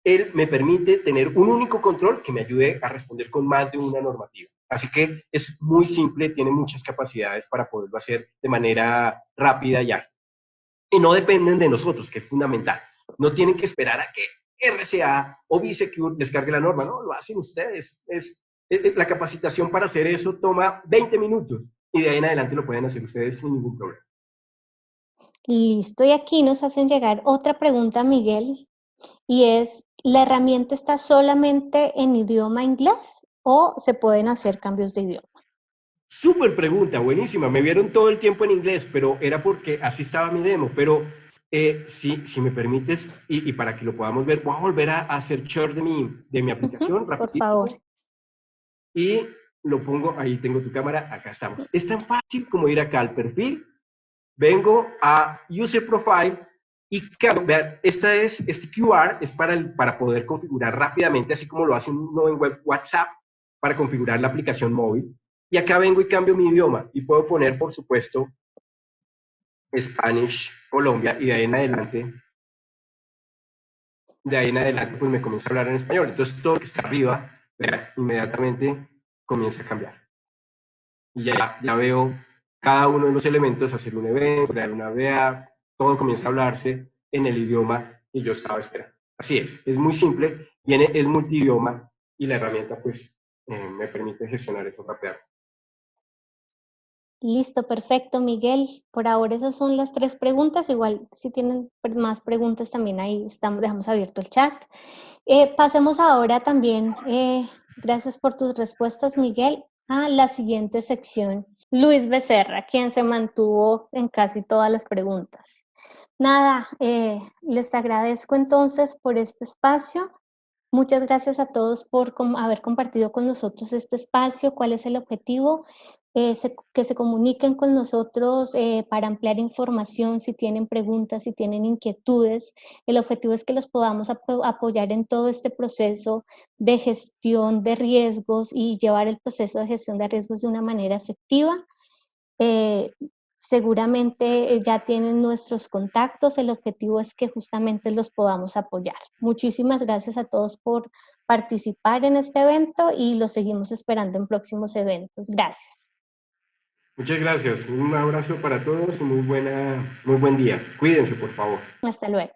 él me permite tener un único control que me ayude a responder con más de una normativa. Así que es muy simple, tiene muchas capacidades para poderlo hacer de manera rápida y ágil. Y no dependen de nosotros, que es fundamental. No tienen que esperar a que RCA o BSecure les cargue la norma, no, lo hacen ustedes. La capacitación para hacer eso toma 20 minutos y de ahí en adelante lo pueden hacer ustedes sin ningún problema. Listo, y aquí nos hacen llegar otra pregunta, Miguel, y es, ¿la herramienta está solamente en idioma inglés o se pueden hacer cambios de idioma? Súper pregunta, buenísima. Me vieron todo el tiempo en inglés, pero era porque así estaba mi demo. Pero si me permites, y para que lo podamos ver, voy a volver a hacer share de mi aplicación Por favor. rapidísimo. Y lo pongo, ahí tengo tu cámara, acá estamos. Es tan fácil como ir acá al perfil, vengo a User Profile y claro, vean, este QR es para poder configurar rápidamente, así como lo hace uno en WhatsApp, para configurar la aplicación móvil. Y acá vengo y cambio mi idioma y puedo poner, por supuesto, Spanish Colombia y de ahí en adelante, pues me comienza a hablar en español. Entonces todo lo que está arriba, vean, inmediatamente comienza a cambiar. Y ya veo cada uno de los elementos, hacer un evento, crear una VA, todo comienza a hablarse en el idioma que yo estaba esperando. Así es muy simple, viene el multidioma y la herramienta pues me permite gestionar eso rápidamente. Listo, perfecto, Miguel. Por ahora esas son las 3 preguntas. Igual si tienen más preguntas también ahí dejamos abierto el chat. Pasemos ahora también, gracias por tus respuestas, Miguel, a la siguiente sección. Luis Becerra, quien se mantuvo en casi todas las preguntas. Nada, les agradezco entonces por este espacio. Muchas gracias a todos por haber compartido con nosotros este espacio, cuál es el objetivo, que se comuniquen con nosotros para ampliar información, si tienen preguntas, si tienen inquietudes. El objetivo es que los podamos apoyar en todo este proceso de gestión de riesgos y llevar el proceso de gestión de riesgos de una manera efectiva. Eh, Seguramente ya tienen nuestros contactos, el objetivo es que justamente los podamos apoyar. Muchísimas gracias a todos por participar en este evento y los seguimos esperando en próximos eventos. Gracias. Muchas gracias. Un abrazo para todos y muy buen día. Cuídense, por favor. Hasta luego.